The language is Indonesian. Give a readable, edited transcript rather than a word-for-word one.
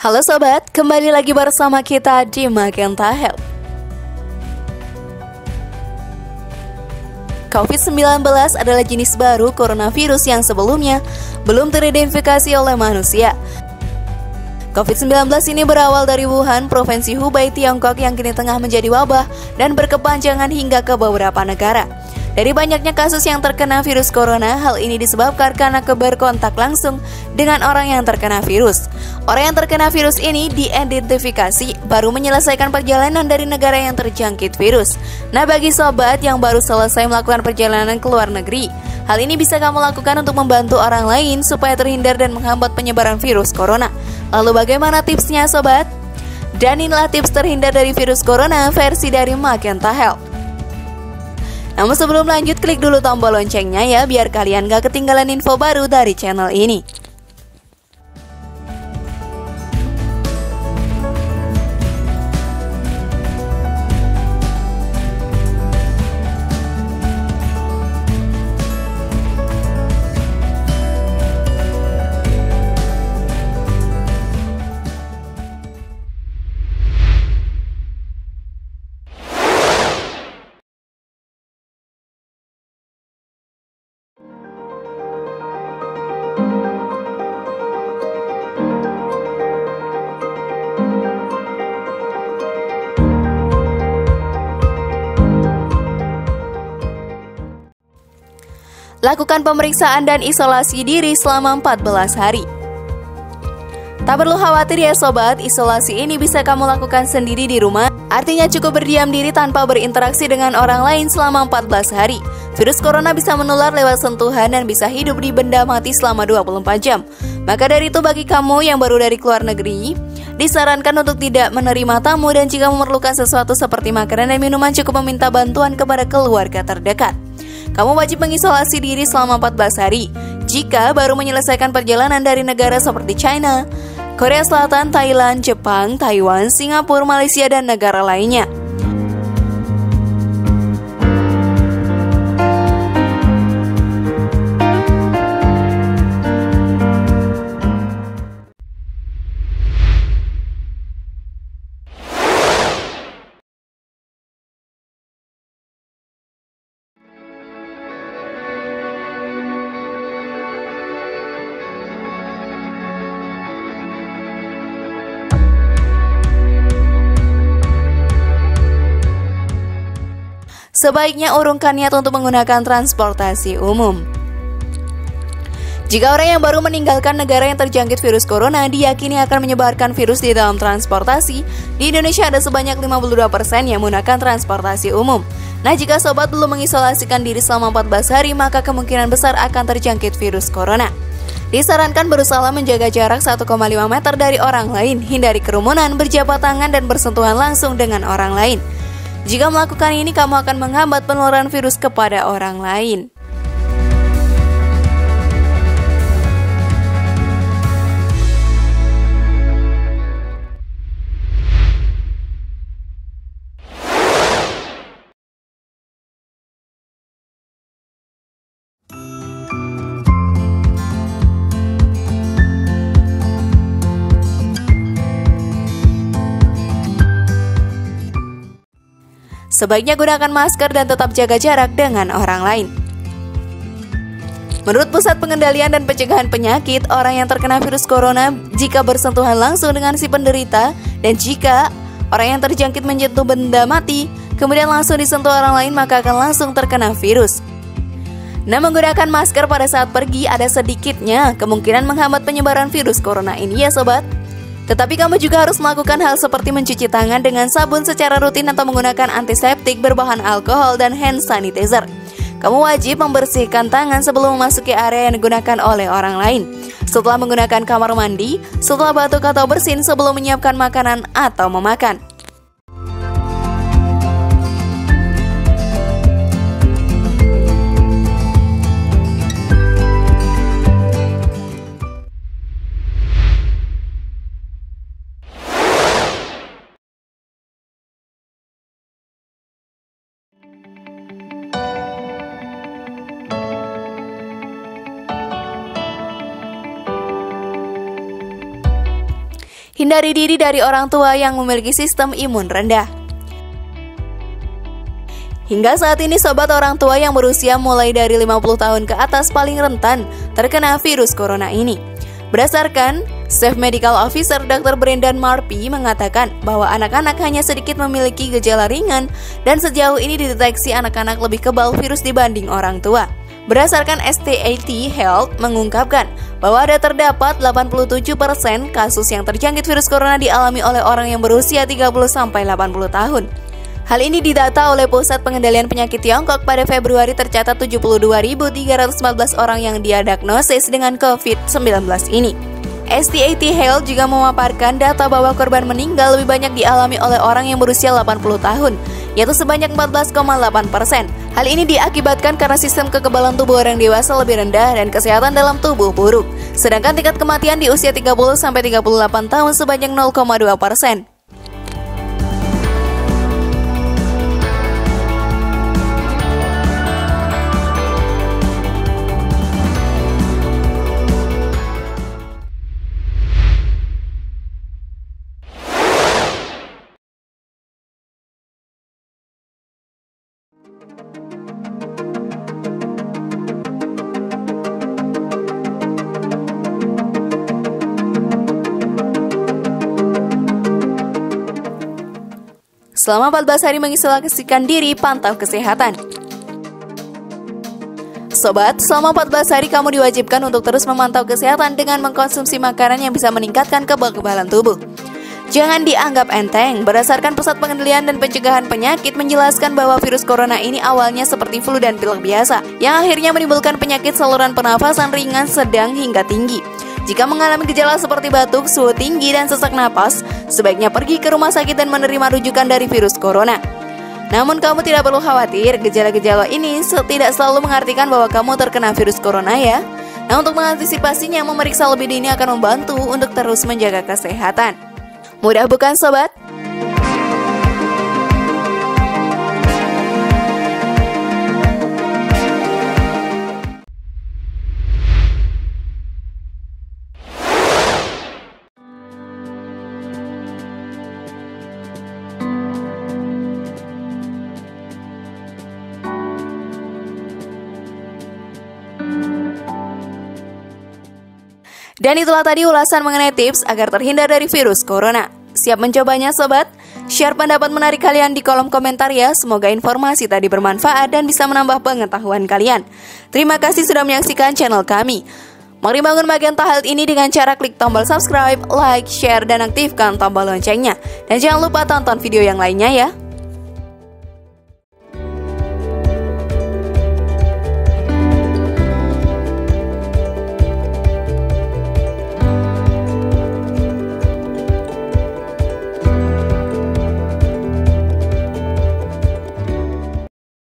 Halo sobat, kembali lagi bersama kita di Magenta Health. COVID-19 adalah jenis baru coronavirus yang sebelumnya belum teridentifikasi oleh manusia. COVID-19 ini berawal dari Wuhan, Provinsi Hubei, Tiongkok yang kini tengah menjadi wabah dan berkepanjangan hingga ke beberapa negara. Dari banyaknya kasus yang terkena virus corona, hal ini disebabkan karena berkontak langsung dengan orang yang terkena virus. Orang yang terkena virus ini diidentifikasi baru menyelesaikan perjalanan dari negara yang terjangkit virus. Nah, bagi sobat yang baru selesai melakukan perjalanan ke luar negeri, hal ini bisa kamu lakukan untuk membantu orang lain supaya terhindar dan menghambat penyebaran virus corona. Lalu bagaimana tipsnya sobat? Dan inilah tips terhindar dari virus corona versi dari Magenta Health. Namun sebelum lanjut, klik dulu tombol loncengnya ya, biar kalian gak ketinggalan info baru dari channel ini. Lakukan pemeriksaan dan isolasi diri selama 14 hari. Tak perlu khawatir ya sobat, isolasi ini bisa kamu lakukan sendiri di rumah. Artinya cukup berdiam diri tanpa berinteraksi dengan orang lain selama 14 hari. Virus corona bisa menular lewat sentuhan dan bisa hidup di benda mati selama 24 jam. Maka dari itu bagi kamu yang baru dari luar negeri, disarankan untuk tidak menerima tamu dan jika memerlukan sesuatu seperti makanan dan minuman cukup meminta bantuan kepada keluarga terdekat. Kamu wajib mengisolasi diri selama 14 hari jika baru menyelesaikan perjalanan dari negara seperti China, Korea Selatan, Thailand, Jepang, Taiwan, Singapura, Malaysia, dan negara lainnya. Sebaiknya urungkan niat untuk menggunakan transportasi umum. Jika orang yang baru meninggalkan negara yang terjangkit virus corona diyakini akan menyebarkan virus di dalam transportasi, di Indonesia ada sebanyak 52% yang menggunakan transportasi umum. Nah, jika sobat belum mengisolasikan diri selama 14 hari, maka kemungkinan besar akan terjangkit virus corona. Disarankan berusaha menjaga jarak 1,5 meter dari orang lain, hindari kerumunan, berjabat tangan, dan bersentuhan langsung dengan orang lain. Jika melakukan ini, kamu akan menghambat penularan virus kepada orang lain. Sebaiknya gunakan masker dan tetap jaga jarak dengan orang lain. Menurut Pusat Pengendalian dan Pencegahan Penyakit, orang yang terkena virus corona jika bersentuhan langsung dengan si penderita dan jika orang yang terjangkit menyentuh benda mati, kemudian langsung disentuh orang lain, maka akan langsung terkena virus. Nah, menggunakan masker pada saat pergi ada sedikitnya kemungkinan menghambat penyebaran virus corona ini ya sobat. Tetapi kamu juga harus melakukan hal seperti mencuci tangan dengan sabun secara rutin atau menggunakan antiseptik berbahan alkohol dan hand sanitizer. Kamu wajib membersihkan tangan sebelum memasuki area yang digunakan oleh orang lain, setelah menggunakan kamar mandi, setelah batuk atau bersin, sebelum menyiapkan makanan atau memakan. Hindari diri dari orang tua yang memiliki sistem imun rendah. Hingga saat ini sobat, orang tua yang berusia mulai dari 50 tahun ke atas paling rentan terkena virus corona ini. Berdasarkan Chief Medical Officer Dr. Brendan Marpy mengatakan bahwa anak-anak hanya sedikit memiliki gejala ringan dan sejauh ini dideteksi anak-anak lebih kebal virus dibanding orang tua. Berdasarkan STAT Health mengungkapkan bahwa ada terdapat 87% kasus yang terjangkit virus corona dialami oleh orang yang berusia 30-80 tahun. Hal ini didata oleh Pusat Pengendalian Penyakit Tiongkok. Pada Februari tercatat 72.314 orang yang didiagnosis dengan COVID-19 ini. STAT Health juga memaparkan data bahwa korban meninggal lebih banyak dialami oleh orang yang berusia 80 tahun, yaitu sebanyak 14,8%. Hal ini diakibatkan karena sistem kekebalan tubuh orang dewasa lebih rendah dan kesehatan dalam tubuh buruk. Sedangkan tingkat kematian di usia 30-38 tahun sebanyak 0,2%. Selama 14 hari mengisolasikan diri, pantau kesehatan. Sobat, selama 14 hari kamu diwajibkan untuk terus memantau kesehatan dengan mengkonsumsi makanan yang bisa meningkatkan kekebalan tubuh. Jangan dianggap enteng. Berdasarkan Pusat Pengendalian dan Pencegahan Penyakit menjelaskan bahwa virus corona ini awalnya seperti flu dan pilek biasa, yang akhirnya menimbulkan penyakit saluran pernafasan ringan, sedang, hingga tinggi. Jika mengalami gejala seperti batuk, suhu tinggi, dan sesak napas, sebaiknya pergi ke rumah sakit dan menerima rujukan dari virus corona. Namun kamu tidak perlu khawatir, gejala-gejala ini tidak selalu mengartikan bahwa kamu terkena virus corona ya. Nah, untuk mengantisipasinya, memeriksa lebih dini akan membantu untuk terus menjaga kesehatan. Mudah bukan sobat? Dan itulah tadi ulasan mengenai tips agar terhindar dari virus corona. Siap mencobanya sobat? Share pendapat menarik kalian di kolom komentar ya. Semoga informasi tadi bermanfaat dan bisa menambah pengetahuan kalian. Terima kasih sudah menyaksikan channel kami. Mari bangun bagian tahap ini dengan cara klik tombol subscribe, like, share, dan aktifkan tombol loncengnya. Dan jangan lupa tonton video yang lainnya ya.